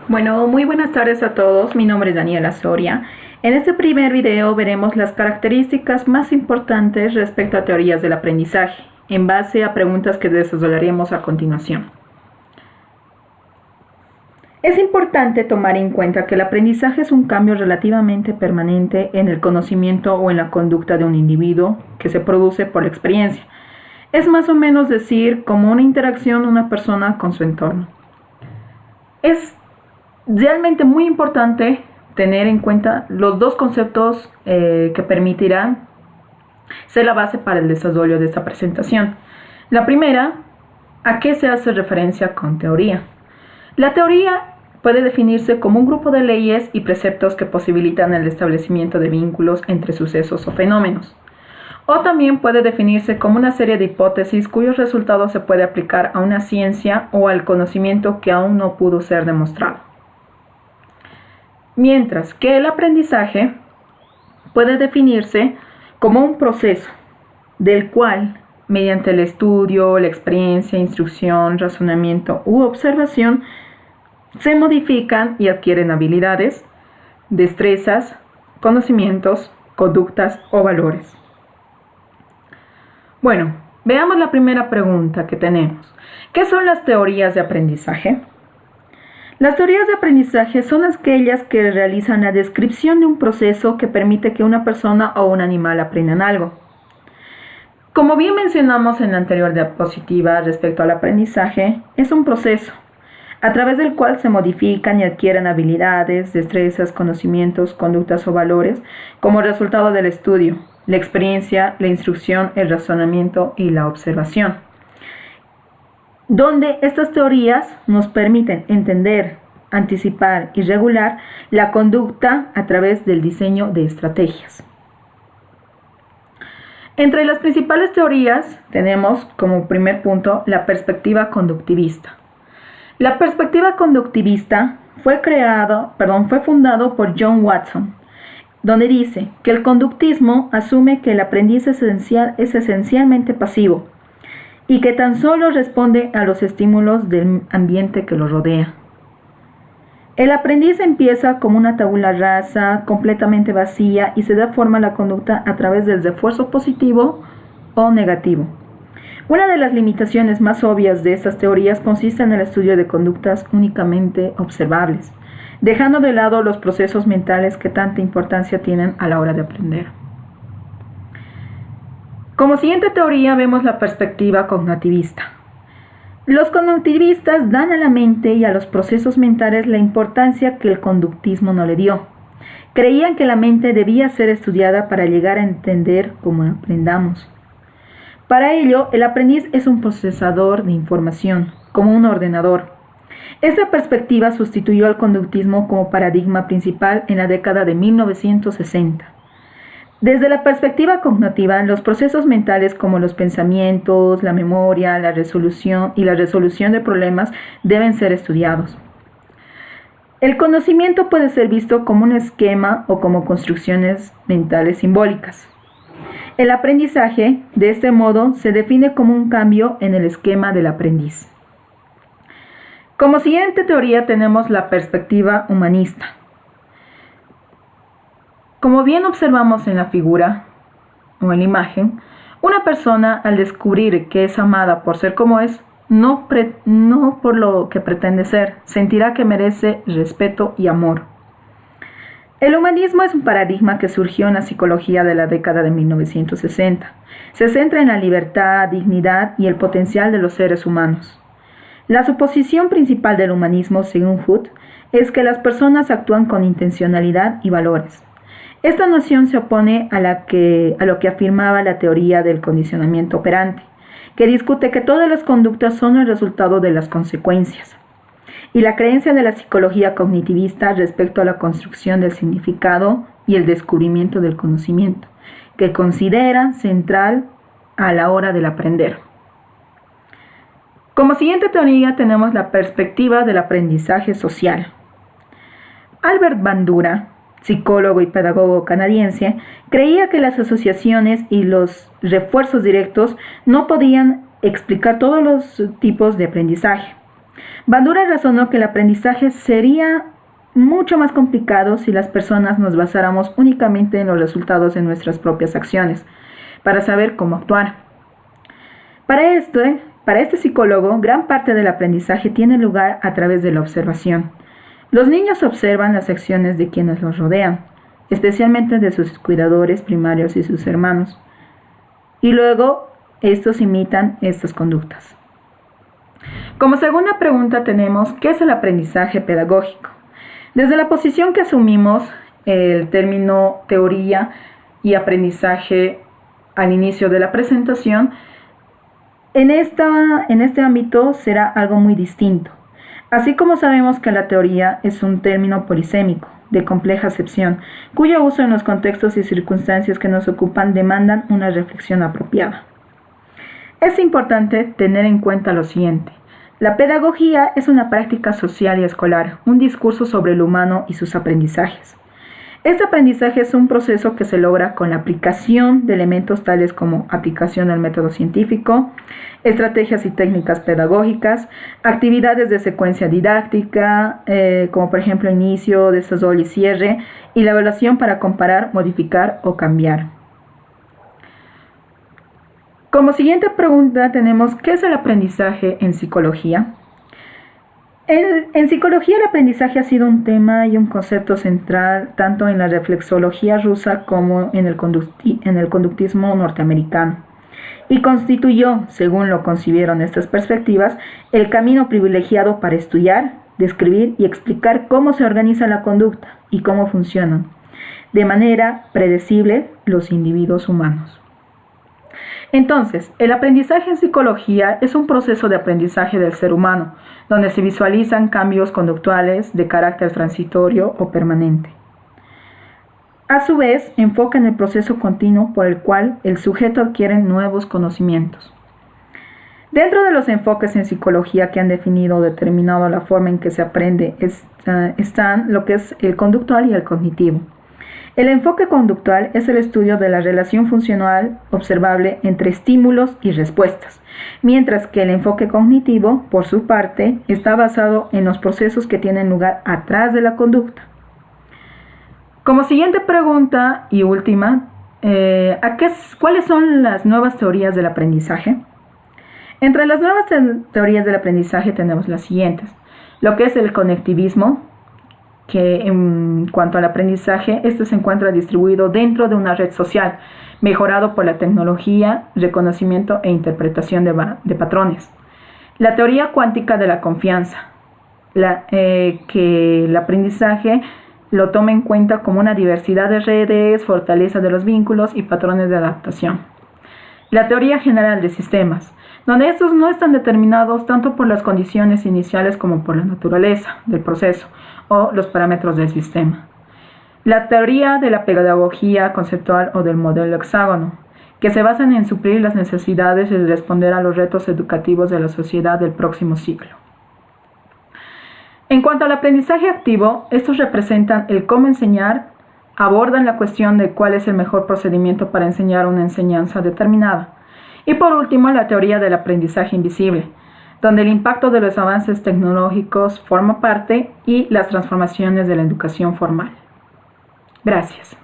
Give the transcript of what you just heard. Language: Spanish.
Bueno, muy buenas tardes a todos. Mi nombre es Daniela Soria. En este primer video veremos las características más importantes respecto a teorías del aprendizaje, en base a preguntas que desarrollaremos a continuación. Es importante tomar en cuenta que el aprendizaje es un cambio relativamente permanente en el conocimiento o en la conducta de un individuo que se produce por la experiencia. Es más o menos decir como una interacción de una persona con su entorno. Es realmente muy importante tener en cuenta los dos conceptos que permitirán ser la base para el desarrollo de esta presentación. La primera, ¿a qué se hace referencia con teoría? La teoría puede definirse como un grupo de leyes y preceptos que posibilitan el establecimiento de vínculos entre sucesos o fenómenos. O también puede definirse como una serie de hipótesis cuyos resultados se puede aplicar a una ciencia o al conocimiento que aún no pudo ser demostrado. Mientras que el aprendizaje puede definirse como un proceso del cual, mediante el estudio, la experiencia, instrucción, razonamiento u observación, se modifican y adquieren habilidades, destrezas, conocimientos, conductas o valores. Bueno, veamos la primera pregunta que tenemos. ¿Qué son las teorías de aprendizaje? Las teorías de aprendizaje son aquellas que realizan la descripción de un proceso que permite que una persona o un animal aprendan algo. Como bien mencionamos en la anterior diapositiva respecto al aprendizaje, es un proceso a través del cual se modifican y adquieren habilidades, destrezas, conocimientos, conductas o valores como resultado del estudio, la experiencia, la instrucción, el razonamiento y la observación, donde estas teorías nos permiten entender, anticipar y regular la conducta a través del diseño de estrategias. Entre las principales teorías tenemos como primer punto la perspectiva conductivista. La perspectiva conductivista fue fundado por John Watson, donde dice que el conductismo asume que el aprendiz es esencialmente pasivo y que tan solo responde a los estímulos del ambiente que lo rodea. El aprendiz empieza como una tabula rasa, completamente vacía, y se da forma a la conducta a través del refuerzo positivo o negativo. Una de las limitaciones más obvias de estas teorías consiste en el estudio de conductas únicamente observables, dejando de lado los procesos mentales que tanta importancia tienen a la hora de aprender. Como siguiente teoría vemos la perspectiva cognitivista. Los cognitivistas dan a la mente y a los procesos mentales la importancia que el conductismo no le dio. Creían que la mente debía ser estudiada para llegar a entender cómo aprendamos. Para ello, el aprendiz es un procesador de información, como un ordenador. Esta perspectiva sustituyó al conductismo como paradigma principal en la década de 1960. Desde la perspectiva cognitiva, los procesos mentales como los pensamientos, la memoria, la resolución de problemas deben ser estudiados. El conocimiento puede ser visto como un esquema o como construcciones mentales simbólicas. El aprendizaje, de este modo, se define como un cambio en el esquema del aprendiz. Como siguiente teoría tenemos la perspectiva humanista. Como bien observamos en la figura o en la imagen, una persona al descubrir que es amada por ser como es, no por lo que pretende ser, sentirá que merece respeto y amor. El humanismo es un paradigma que surgió en la psicología de la década de 1960. Se centra en la libertad, dignidad y el potencial de los seres humanos. La suposición principal del humanismo, según Hood, es que las personas actúan con intencionalidad y valores. Esta noción se opone a lo que afirmaba la teoría del condicionamiento operante, que discute que todas las conductas son el resultado de las consecuencias, y la creencia de la psicología cognitivista respecto a la construcción del significado y el descubrimiento del conocimiento, que considera central a la hora del aprender. Como siguiente teoría tenemos la perspectiva del aprendizaje social. Albert Bandura, psicólogo y pedagogo canadiense, creía que las asociaciones y los refuerzos directos no podían explicar todos los tipos de aprendizaje. Bandura razonó que el aprendizaje sería mucho más complicado si las personas nos basáramos únicamente en los resultados de nuestras propias acciones, para saber cómo actuar. Para este psicólogo, gran parte del aprendizaje tiene lugar a través de la observación. Los niños observan las acciones de quienes los rodean, especialmente de sus cuidadores primarios y sus hermanos, y luego estos imitan estas conductas. Como segunda pregunta tenemos, ¿qué es el aprendizaje pedagógico? Desde la posición que asumimos el término teoría y aprendizaje al inicio de la presentación, en este ámbito será algo muy distinto. Así como sabemos que la teoría es un término polisémico, de compleja acepción, cuyo uso en los contextos y circunstancias que nos ocupan demandan una reflexión apropiada. Es importante tener en cuenta lo siguiente. La pedagogía es una práctica social y escolar, un discurso sobre el humano y sus aprendizajes. Este aprendizaje es un proceso que se logra con la aplicación de elementos tales como aplicación del método científico, estrategias y técnicas pedagógicas, actividades de secuencia didáctica, como por ejemplo inicio, desarrollo y cierre, y la evaluación para comparar, modificar o cambiar. Como siguiente pregunta tenemos, ¿qué es el aprendizaje en psicología? En psicología el aprendizaje ha sido un tema y un concepto central tanto en la reflexología rusa como en el conductismo norteamericano, y constituyó, según lo concibieron estas perspectivas, el camino privilegiado para estudiar, describir y explicar cómo se organiza la conducta y cómo funcionan, de manera predecible, los individuos humanos. Entonces, el aprendizaje en psicología es un proceso de aprendizaje del ser humano, donde se visualizan cambios conductuales de carácter transitorio o permanente. A su vez, enfoca en el proceso continuo por el cual el sujeto adquiere nuevos conocimientos. Dentro de los enfoques en psicología que han definido o determinado la forma en que se aprende están lo que es el conductual y el cognitivo. El enfoque conductual es el estudio de la relación funcional observable entre estímulos y respuestas, mientras que el enfoque cognitivo, por su parte, está basado en los procesos que tienen lugar atrás de la conducta. Como siguiente pregunta y última, ¿cuáles son las nuevas teorías del aprendizaje? Entre las nuevas teorías del aprendizaje tenemos las siguientes: lo que es el conectivismo, que en cuanto al aprendizaje, este se encuentra distribuido dentro de una red social, mejorado por la tecnología, reconocimiento e interpretación de patrones. La teoría cuántica de la confianza, que el aprendizaje lo toma en cuenta como una diversidad de redes, fortaleza de los vínculos y patrones de adaptación. La teoría general de sistemas, donde estos no están determinados tanto por las condiciones iniciales como por la naturaleza del proceso o los parámetros del sistema. La teoría de la pedagogía conceptual o del modelo hexágono, que se basan en suplir las necesidades y responder a los retos educativos de la sociedad del próximo siglo. En cuanto al aprendizaje activo, estos representan el cómo enseñar, abordan la cuestión de cuál es el mejor procedimiento para enseñar una enseñanza determinada. Y por último, la teoría del aprendizaje invisible, donde el impacto de los avances tecnológicos forma parte y las transformaciones de la educación formal. Gracias.